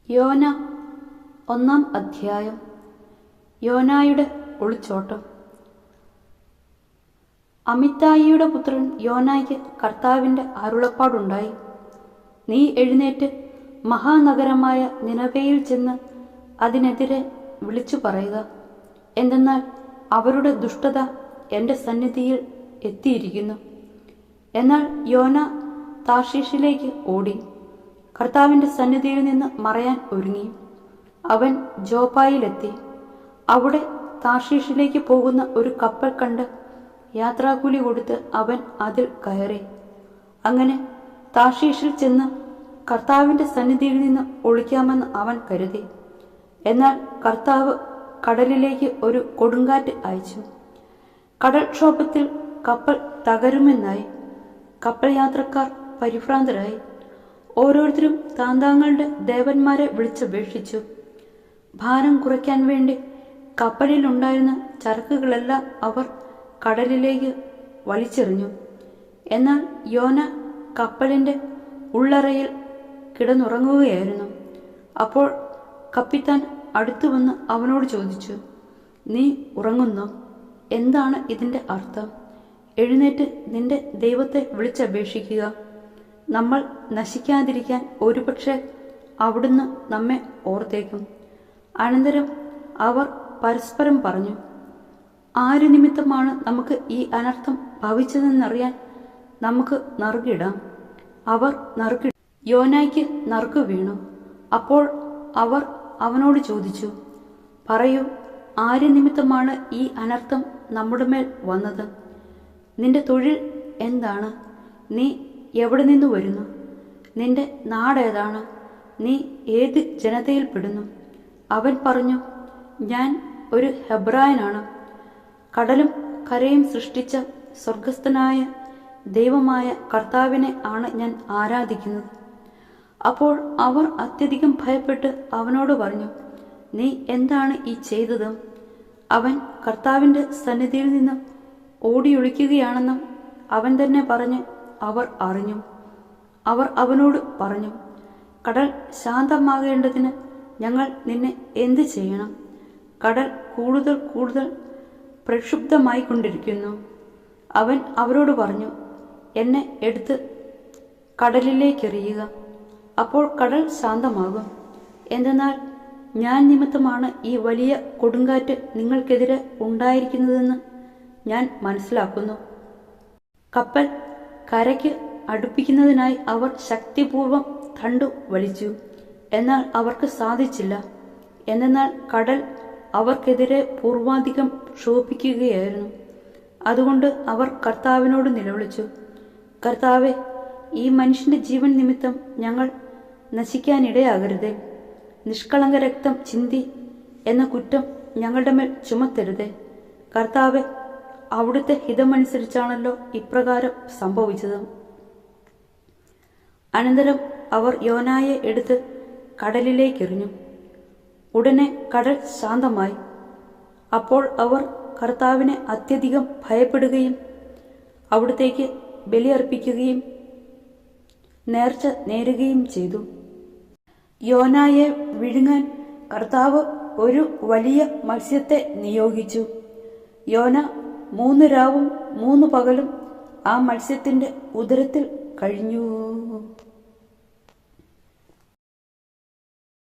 യോന 1-ാം അധ്യായം. യോനായുടെ ഒളിച്ചോട്ടം. അമിത്തായിയുടെ പുത്രൻ യോനായ്ക്ക് കർത്താവിൻ്റെ അരുളപ്പാടുണ്ടായി. നീ എഴുന്നേറ്റ് മഹാനഗരമായ നിനവയിൽ ചെന്ന് അതിനെതിരെ വിളിച്ചു പറയുക. എന്തെന്നാൽ അവരുടെ ദുഷ്ടത എൻ്റെ സന്നിധിയിൽ എത്തിയിരിക്കുന്നു. എന്നാൽ യോന താർശീഷിലേക്ക് ഓടി കർത്താവിൻ്റെ സന്നിധിയിൽ നിന്ന് മറയാൻ ഒരുങ്ങി. അവൻ ജോപ്പായിലെത്തി. അവിടെ താർശീഷിലേക്ക് പോകുന്ന ഒരു കപ്പൽ കണ്ട് യാത്രാക്കൂലി കൊടുത്ത് അവൻ അതിൽ കയറി. അങ്ങനെ താർശീഷിൽ ചെന്ന് കർത്താവിൻ്റെ സന്നിധിയിൽ നിന്ന് ഒളിക്കാമെന്ന് അവൻ കരുതി. എന്നാൽ കർത്താവ് കടലിലേക്ക് ഒരു കൊടുങ്കാറ്റ് അയച്ചു. കടൽക്ഷോഭത്തിൽ കപ്പൽ തകരുമെന്നായി. കപ്പൽ യാത്രക്കാർ പരിഭ്രാന്തരായി. ഓരോരുത്തരും താന്താങ്ങളുടെ ദേവന്മാരെ വിളിച്ചപേക്ഷിച്ചു. ഭാരം കുറയ്ക്കാൻ വേണ്ടി കപ്പലിലുണ്ടായിരുന്ന ചരക്കുകളെല്ലാം അവർ കടലിലേക്ക് വലിച്ചെറിഞ്ഞു. എന്നാൽ യോന കപ്പലിൻ്റെ ഉള്ളറയിൽ കിടന്നുറങ്ങുകയായിരുന്നു. അപ്പോൾ കപ്പിത്താൻ അടുത്തു വന്ന് അവനോട് ചോദിച്ചു, നീ ഉറങ്ങുന്നോ? എന്താണ് ഇതിൻ്റെ അർത്ഥം? എഴുന്നേറ്റ് നിന്റെ ദൈവത്തെ വിളിച്ചപേക്ഷിക്കുക. നമ്മൾ നശിക്കാതിരിക്കാൻ ഒരുപക്ഷെ അവിടുന്ന് നമ്മെ ഓർത്തേക്കും. അനന്തരം അവർ പരസ്പരം പറഞ്ഞു, ആര് നിമിത്തമാണ് നമുക്ക് ഈ അനർത്ഥം ഭവിച്ചതെന്നറിയാൻ നമുക്ക് നറുകിടാം. അവർ നറുക്കി. യോനായ്ക്ക് നറുക്ക് വീണു. അപ്പോൾ അവർ അവനോട് ചോദിച്ചു, പറയൂ, ആര് നിമിത്തമാണ് ഈ അനർത്ഥം നമ്മുടെ മേൽ വന്നത്? നിന്റെ തൊഴിൽ എന്താണ്? നീ എവിടെ നിന്ന് വരുന്നു? നിന്റെ നാടേതാണ്? നീ ഏത് ജനതയിൽപ്പെടുന്നു? അവൻ പറഞ്ഞു, ഞാൻ ഒരു ഹെബ്രായനാണ്. കടലും കരയും സൃഷ്ടിച്ച സ്വർഗസ്ഥനായ ദൈവമായ കർത്താവിനെ ആണ് ഞാൻ ആരാധിക്കുന്നത്. അപ്പോൾ അവർ അത്യധികം ഭയപ്പെട്ട് അവനോട് പറഞ്ഞു, നീ എന്താണ് ഈ ചെയ്തത്? അവൻ കർത്താവിൻ്റെ സന്നിധിയിൽ നിന്ന് ഓടിയൊളിക്കുകയാണെന്നും അവൻ തന്നെ പറഞ്ഞ് അവർ അറിഞ്ഞു. അവർ അവനോട് പറഞ്ഞു, കടൽ ശാന്തമാകേണ്ടതിന് ഞങ്ങൾ നിന്നെ എന്ത് ചെയ്യണം? കടൽ കൂടുതൽ കൂടുതൽ പ്രക്ഷുബ്ധമായിക്കൊണ്ടിരിക്കുന്നു. അവൻ അവരോട് പറഞ്ഞു, എന്നെ എടുത്ത് കടലിലേക്കെറിയുക. അപ്പോൾ കടൽ ശാന്തമാകും. എന്തെന്നാൽ ഞാൻ നിമിത്തമാണ് ഈ വലിയ കൊടുങ്കാറ്റ് നിങ്ങൾക്കെതിരെ ഉണ്ടായിരിക്കുന്നതെന്ന് ഞാൻ മനസ്സിലാക്കുന്നു. കപ്പൽ കരയ്ക്ക് അടുപ്പിക്കുന്നതിനായി അവർ ശക്തിപൂർവം തണ്ടു വലിച്ചു. എന്നാൽ അവർക്ക് സാധിച്ചില്ല. എന്നാൽ കടൽ അവർക്കെതിരെ പൂർവാധികം ക്ഷോഭിക്കുകയായിരുന്നു. അതുകൊണ്ട് അവർ കർത്താവിനോട് നിലവിളിച്ചു, കർത്താവെ, ഈ മനുഷ്യന്റെ ജീവൻ നിമിത്തം ഞങ്ങൾ നശിക്കാനിടയാകരുതേ. നിഷ്കളങ്ക രക്തം ചിന്തി എന്ന കുറ്റം ഞങ്ങളുടെ മേൽ ചുമത്തരുതേ. കർത്താവെ, അവിടുത്തെ ഹിതമനുസരിച്ചാണല്ലോ ഇപ്രകാരം സംഭവിച്ചത്. അനന്തരം അവർ യോനായെ എടുത്ത് കടലിലേക്കെറിഞ്ഞു. ഉടനെ കടൽ ശാന്തമായി. അപ്പോൾ അവർ കർത്താവിനെ അത്യധികം ഭയപ്പെടുകയും അവിടത്തേക്ക് ബലിയർപ്പിക്കുകയും നേർച്ച നേരുകയും ചെയ്തു. യോനായെ വിഴുങ്ങാൻ കർത്താവ് ഒരു വലിയ മത്സ്യത്തെ നിയോഗിച്ചു. യോന 3 രാവും 3 പകലും ആ മത്സ്യത്തിൻ്റെ ഉദരത്തിൽ കഴിഞ്ഞു.